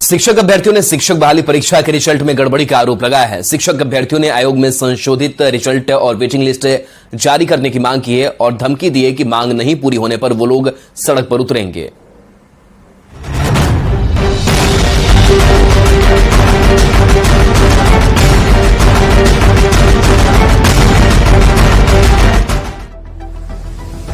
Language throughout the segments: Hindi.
शिक्षक अभ्यर्थियों ने शिक्षक बहाली परीक्षा के रिजल्ट में गड़बड़ी का आरोप लगाया है। शिक्षक अभ्यर्थियों ने आयोग में संशोधित रिजल्ट और वेटिंग लिस्ट जारी करने की मांग की है और धमकी दी है कि मांग नहीं पूरी होने पर वो लोग सड़क पर उतरेंगे।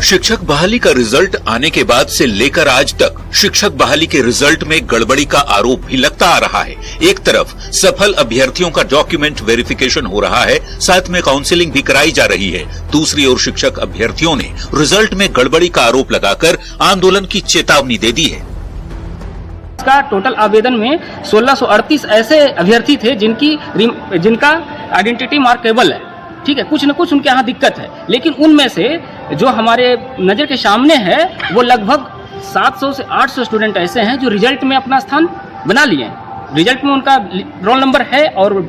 शिक्षक बहाली का रिजल्ट आने के बाद से लेकर आज तक शिक्षक बहाली के रिजल्ट में गड़बड़ी का आरोप भी लगता आ रहा है। एक तरफ सफल अभ्यर्थियों का डॉक्यूमेंट वेरिफिकेशन हो रहा है, साथ में काउंसलिंग भी कराई जा रही है। दूसरी ओर शिक्षक अभ्यर्थियों ने रिजल्ट में गड़बड़ी का आरोप लगाकर आंदोलन की चेतावनी दे दी है। इसका टोटल आवेदन में 1638 ऐसे अभ्यर्थी थे जिनका आइडेंटिटी मार्केबल है। ठीक है, कुछ न कुछ उनके यहाँ दिक्कत है, लेकिन उनमें से जो हमारे नज़र के सामने है वो लगभग 700 से 800 स्टूडेंट ऐसे हैं जो रिजल्ट में अपना स्थान बना लिए हैं। रिजल्ट में उनका रोल नंबर है और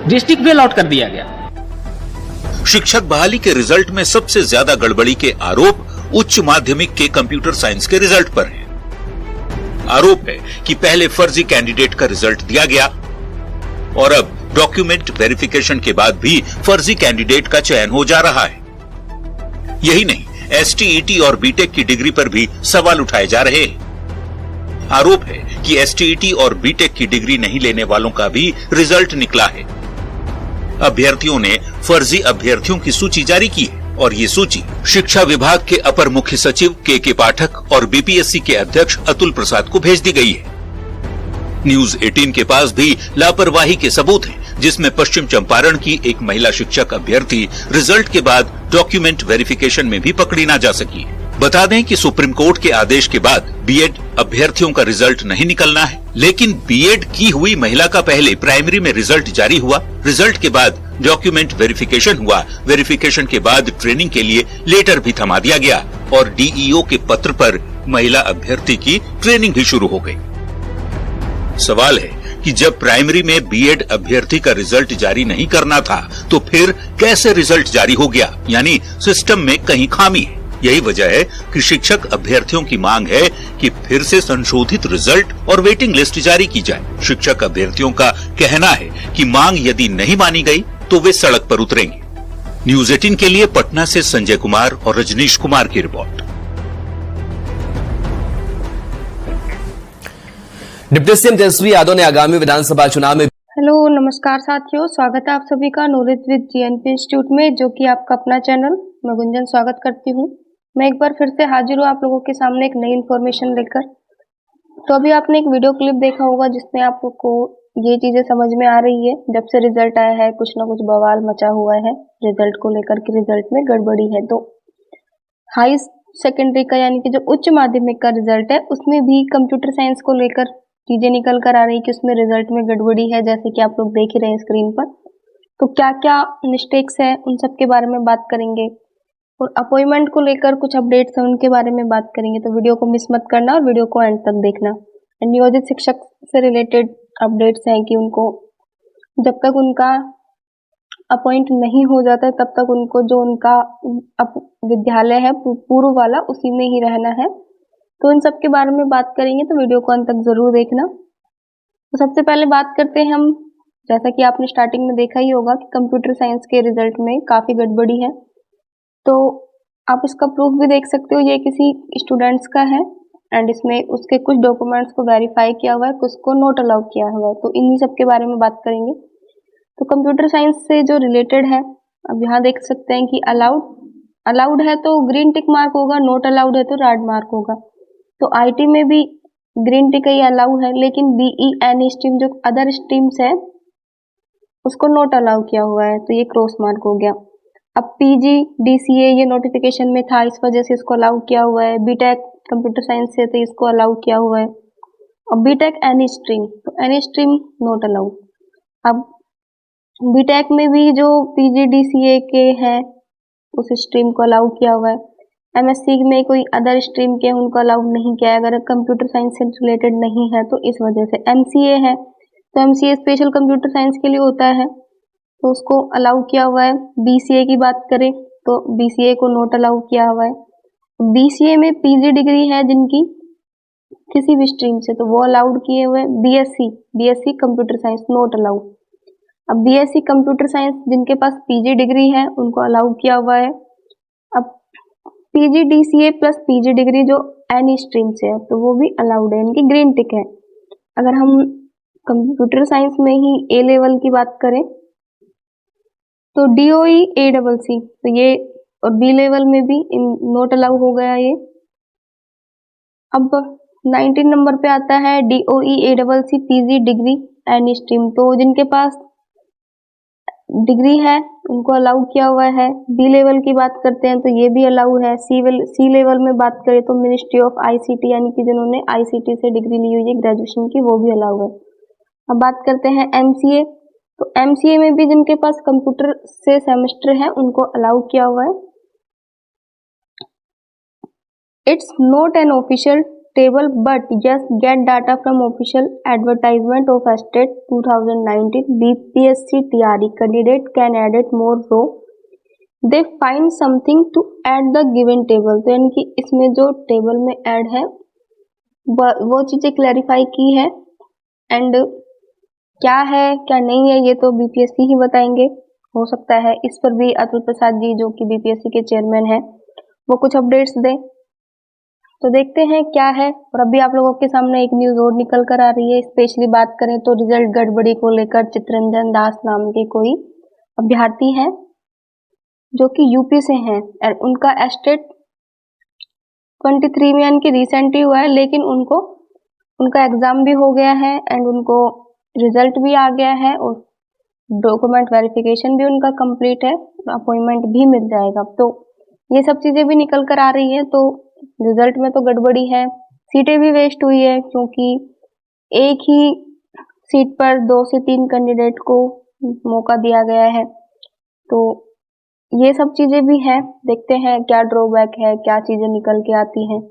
डिस्ट्रिक्ट भी अलॉट कर दिया गया। शिक्षक बहाली के रिजल्ट में सबसे ज्यादा गड़बड़ी के आरोप उच्च माध्यमिक के कंप्यूटर साइंस के रिजल्ट पर है। आरोप है कि पहले फर्जी कैंडिडेट का रिजल्ट दिया गया और अब डॉक्यूमेंट वेरिफिकेशन के बाद भी फर्जी कैंडिडेट का चयन हो जा रहा है। यही नहीं, एसटीईटी और बीटेक की डिग्री पर भी सवाल उठाए जा रहे हैं। आरोप है कि एसटीईटी और बीटेक की डिग्री नहीं लेने वालों का भी रिजल्ट निकला है। अभ्यर्थियों ने फर्जी अभ्यर्थियों की सूची जारी की है और ये सूची शिक्षा विभाग के अपर मुख्य सचिव के पाठक और बीपीएससी के अध्यक्ष अतुल प्रसाद को भेज दी गई है। न्यूज 18 के पास भी लापरवाही के सबूत हैं, जिसमें पश्चिम चंपारण की एक महिला शिक्षक अभ्यर्थी रिजल्ट के बाद डॉक्यूमेंट वेरिफिकेशन में भी पकड़ी ना जा सकी। बता दें कि सुप्रीम कोर्ट के आदेश के बाद बीएड अभ्यर्थियों का रिजल्ट नहीं निकलना है, लेकिन बीएड की हुई महिला का पहले प्राइमरी में रिजल्ट जारी हुआ। रिजल्ट के बाद डॉक्यूमेंट वेरिफिकेशन हुआ। वेरिफिकेशन के बाद ट्रेनिंग के लिए लेटर भी थमा दिया गया और डीईओ के पत्र पर महिला अभ्यर्थी की ट्रेनिंग भी शुरू हो गई। सवाल है कि जब प्राइमरी में बीएड अभ्यर्थी का रिजल्ट जारी नहीं करना था तो फिर कैसे रिजल्ट जारी हो गया? यानी सिस्टम में कहीं खामी है। यही वजह है कि शिक्षक अभ्यर्थियों की मांग है कि फिर से संशोधित रिजल्ट और वेटिंग लिस्ट जारी की जाए। शिक्षक अभ्यर्थियों का कहना है कि मांग यदि नहीं मानी गई तो वे सड़क पर उतरेंगे। न्यूज 18 के लिए पटना से संजय कुमार और रजनीश कुमार की report. Deputy CM Tejashwi Yadav ने आगामी विधानसभा चुनाव में हेलो नमस्कार साथियों, स्वागत है आप सभी का नॉलेज विद जीएनपी इंस्टीट्यूट में, जो कि आपका अपना चैनल। मैं गुंजन स्वागत करती हूँ। मैं एक बार फिर से हाजिर हूँ आप लोगों के सामने एक नई इन्फॉर्मेशन लेकर। तो अभी आपने एक वीडियो क्लिप देखा होगा जिसमें आपको ये चीजें समझ में आ रही है। जब से रिजल्ट आया है कुछ ना कुछ बवाल मचा हुआ है रिजल्ट को लेकर के, रिजल्ट में गड़बड़ी है। तो हाई सेकेंडरी का यानी कि जो उच्च माध्यमिक का रिजल्ट है उसमें भी कंप्यूटर साइंस को लेकर चीजें निकल कर आ रही कि उसमें रिजल्ट में गड़बड़ी है, जैसे कि आप लोग देख ही रहे हैं स्क्रीन पर। तो क्या क्या मिस्टेक्स है उन सब के बारे में बात करेंगे और अपॉइंटमेंट को लेकर कुछ अपडेट्स हैं उनके बारे में बात करेंगे। तो वीडियो को मिस मत करना और वीडियो को एंड तक देखना। नियोजित शिक्षक से रिलेटेड अपडेट्स हैं कि उनको जब तक उनका अपॉइंट नहीं हो जाता तब तक उनको जो उनका विद्यालय है पूर्व वाला उसी में ही रहना है। तो इन सब के बारे में बात करेंगे, तो वीडियो को अंत तक जरूर देखना। तो सबसे पहले बात करते हैं हम, जैसा कि आपने स्टार्टिंग में देखा ही होगा कि कंप्यूटर साइंस के रिजल्ट में काफ़ी गड़बड़ी है। तो आप इसका प्रूफ भी देख सकते हो, ये किसी स्टूडेंट्स का है एंड इसमें उसके कुछ डॉक्यूमेंट्स को वेरीफाई किया हुआ है, कुछ को नोट अलाउ किया हुआ है। तो इन्हीं सब के बारे में बात करेंगे। तो कंप्यूटर साइंस से जो रिलेटेड है, अब यहाँ देख सकते हैं कि अलाउड है तो ग्रीन टिक मार्क होगा, नॉट अलाउड है तो रेड मार्क होगा। तो आईटी में भी ग्रीन टिक ही अलाउ है, लेकिन बीईएन स्ट्रीम जो अदर स्ट्रीम्स है उसको नोट अलाउ किया हुआ है, तो ये क्रॉस मार्क हो गया। अब पीजी डीसीए ये नोटिफिकेशन में था, इस वजह से इसको अलाउ किया हुआ है। बीटेक कंप्यूटर साइंस से तो इसको अलाउ किया हुआ है। अब बीटेक एनी स्ट्रीम, तो एनी स्ट्रीम नोट अलाउ। अब बीटेक में भी जो पीजी डीसीए के हैं उस स्ट्रीम को अलाउ किया हुआ है। एमएससी में कोई अदर स्ट्रीम के उनको अलाउ नहीं किया है, अगर कंप्यूटर साइंस से रिलेटेड नहीं है तो इस वजह से। एमसीए है तो एमसीए स्पेशल कंप्यूटर साइंस के लिए होता है तो उसको अलाउ किया हुआ है। बीसीए की बात करें तो बीसीए को नोट अलाउ किया हुआ है। बीसीए में पीजी डिग्री है जिनकी, किसी भी स्ट्रीम से, तो वो अलाउड किए हुए। BSc computer science not allowed. अब बीएससी कंप्यूटर साइंस जिनके पास पीजी डिग्री है उनको अलाउड किया हुआ है। अब पीजीडीसीए प्लस पीजी डिग्री जो एनी स्ट्रीम से है तो वो भी अलाउड है, इनकी ग्रीन टिक है। अगर हम कंप्यूटर साइंस में ही ए लेवल की बात करें तो डीओई ACC तो ये, और बी लेवल में भी नोट अलाउ हो गया ये। अब 19 नंबर पे आता है DOE ACC PG degree any stream, तो जिनके पास डिग्री है उनको अलाउ किया हुआ है। बी लेवल की बात करते हैं तो ये भी अलाउ है। सी लेवल में बात करें तो मिनिस्ट्री ऑफ आईसीटी यानी कि जिन्होंने आईसीटी से डिग्री ली हुई है ग्रेजुएशन की, वो भी अलाउ है। अब बात करते हैं एमसीए, तो एमसीए में भी जिनके पास कंप्यूटर से सेमेस्टर है उनको अलाउ किया हुआ है। It's not an official table but just get data from official advertisement of state 2019 BPSC TRE candidate can edit more row they find something to add the given table. तो यानी कि इसमें जो टेबल में ऐड है वो चीजें क्लैरिफाई की है, एंड क्या है क्या नहीं है ये तो बीपीएससी ही बताएंगे। हो सकता है इस पर भी अतुल प्रसाद जी जो कि बीपीएससी के चेयरमैन हैं वो कुछ अपडेट्स दें, तो देखते हैं क्या है। और अभी आप लोगों के सामने एक न्यूज और निकल कर आ रही है। स्पेशली बात करें तो रिजल्ट गड़बड़ी को लेकर चित्रंजन दास नाम के कोई अभ्यर्थी हैं जो कि यूपी से हैं, और उनका एस्टेट 23 में यानी कि रिसेंट ही हुआ है, लेकिन उनका एग्जाम भी हो गया है एंड उनको रिजल्ट भी आ गया है और डॉक्यूमेंट वेरिफिकेशन भी उनका कंप्लीट है, अपॉइंटमेंट भी मिल जाएगा। तो ये सब चीजें भी निकल कर आ रही है, तो रिजल्ट में तो गड़बड़ी है। सीटें भी वेस्ट हुई है क्योंकि एक ही सीट पर 2 से 3 कैंडिडेट को मौका दिया गया है, तो ये सब चीजें भी हैं। देखते हैं क्या ड्रॉबैक है, क्या चीजें निकल के आती हैं।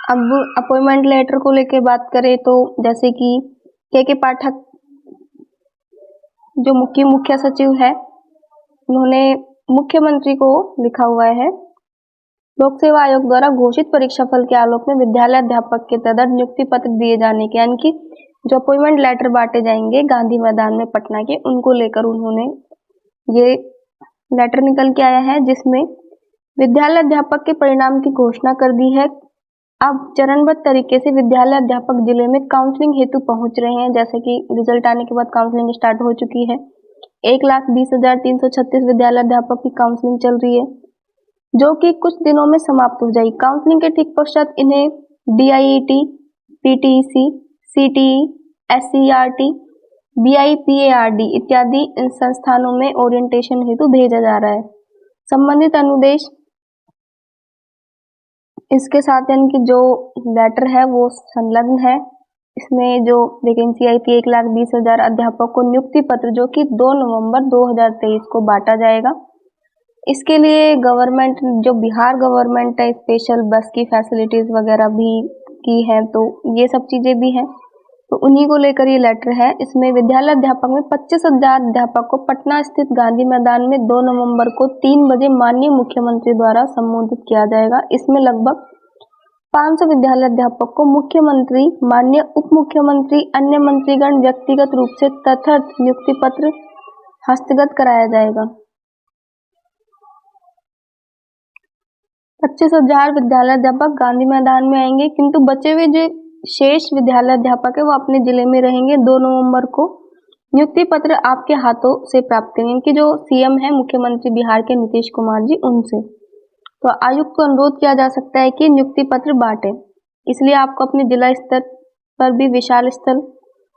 अब अपॉइंटमेंट लेटर को लेके बात करें तो जैसे कि के पाठक जो मुख्य सचिव है उन्होंने मुख्यमंत्री को लिखा हुआ है, लोक सेवा आयोग द्वारा घोषित परीक्षा फल के आलोक में विद्यालय अध्यापक के तदर्थ नियुक्ति पत्र दिए जाने के, यानी कि जो अपॉइंटमेंट लेटर बांटे जाएंगे गांधी मैदान में पटना के, उनको लेकर उन्होंने ये लेटर निकल के आया है जिसमें विद्यालय अध्यापक के परिणाम की घोषणा कर दी है। अब चरणबद्ध तरीके से विद्यालय अध्यापक जिले में काउंसलिंग हेतु पहुंच रहे हैं। जैसे कि रिजल्ट आने के बाद काउंसलिंग स्टार्ट हो चुकी है। 1,20,336 विद्यालय अध्यापक की काउंसलिंग चल रही है जो कि कुछ दिनों में समाप्त हो जाएगी। काउंसलिंग के ठीक पश्चात इन्हें DIET, PTEC, CTE, SCERT, BIPARD इत्यादि संस्थानों में ओरिएंटेशन हेतु भेजा जा रहा है। संबंधित अनुदेश इसके साथ यानी कि जो लेटर है वो संलग्न है। इसमें जो वैकेंसी आई थी 1,20,000 अध्यापक को नियुक्ति पत्र जो कि 2 नवंबर 2023 को बांटा जाएगा। इसके लिए गवर्नमेंट जो बिहार गवर्नमेंट है स्पेशल बस की फैसिलिटीज वगैरह भी की है, तो ये सब चीजें भी हैं, तो उन्हीं को लेकर ये लेटर है। इसमें विद्यालय अध्यापक में 25,000 अध्यापक को पटना स्थित गांधी मैदान में 2 नवंबर को 3 बजे माननीय मुख्यमंत्री द्वारा संबोधित किया जाएगा। इसमें लगभग 500 विद्यालय अध्यापक को मुख्यमंत्री, माननीय उप मुख्यमंत्री, अन्य मंत्रीगण व्यक्तिगत रूप से तथर्थ नियुक्ति पत्र हस्तगत कराया जाएगा। 25,000 विद्यालय अध्यापक गांधी मैदान में आएंगे, किंतु बचे हुए जो शेष विद्यालय अध्यापक है वो अपने जिले में रहेंगे। 2 नवंबर को नियुक्ति पत्र आपके हाथों से प्राप्त करेंगे कि जो सीएम है मुख्यमंत्री बिहार के नीतीश कुमार जी, उनसे। तो आयुक्त को अनुरोध किया जा सकता है कि नियुक्ति पत्र बांटे, इसलिए आपको अपने जिला स्तर पर भी विशाल स्थल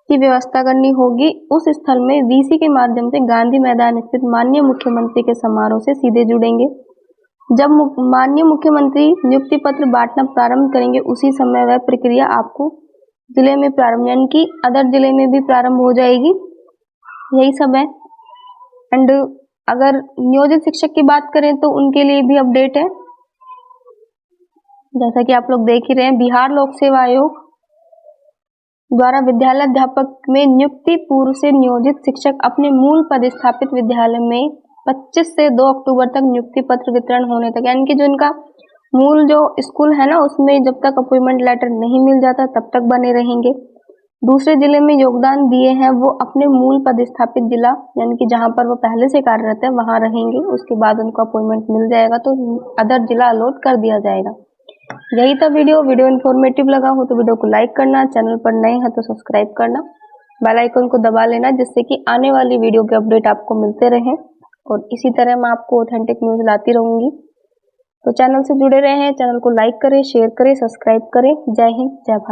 की व्यवस्था करनी होगी। उस स्थल में वीसी के माध्यम से गांधी मैदान स्थित माननीय मुख्यमंत्री के समारोह से सीधे जुड़ेंगे। जब माननीय मुख्यमंत्री नियुक्ति पत्र बांटना प्रारंभ करेंगे उसी समय वह प्रक्रिया आपको जिले में प्रारंभ, यानी कि अदर जिले में भी प्रारंभ हो जाएगी। यही सब है। एंड अगर नियोजित शिक्षक की बात करें तो उनके लिए भी अपडेट है। जैसा कि आप लोग देख ही रहे हैं, बिहार लोक सेवा आयोग द्वारा विद्यालय अध्यापक में नियुक्ति पूर्व से नियोजित शिक्षक अपने मूल पदस्थापित विद्यालय में 25 से 2 अक्टूबर तक नियुक्ति पत्र वितरण होने तक, यानी कि जो इनका मूल जो स्कूल है ना उसमें जब तक अपॉइंटमेंट लेटर नहीं मिल जाता तब तक बने रहेंगे। दूसरे जिले में योगदान दिए हैं वो अपने मूल पदस्थापित जिला यानी कि जहां पर वो पहले से कार्यरत है वहां रहेंगे। उसके बाद उनको अपॉइंटमेंट मिल जाएगा तो अदर जिला अलॉट कर दिया जाएगा। यही था वीडियो इन्फॉर्मेटिव लगा हो तो वीडियो को लाइक करना, चैनल पर नए हैं तो सब्सक्राइब करना, बेल आइकन को दबा लेना जिससे कि आने वाली वीडियो के अपडेट आपको मिलते रहें। और इसी तरह मैं आपको ऑथेंटिक न्यूज लाती रहूंगी। तो चैनल से जुड़े रहें, चैनल को लाइक करें, शेयर करें, सब्सक्राइब करें। जय हिंद, जय भारत।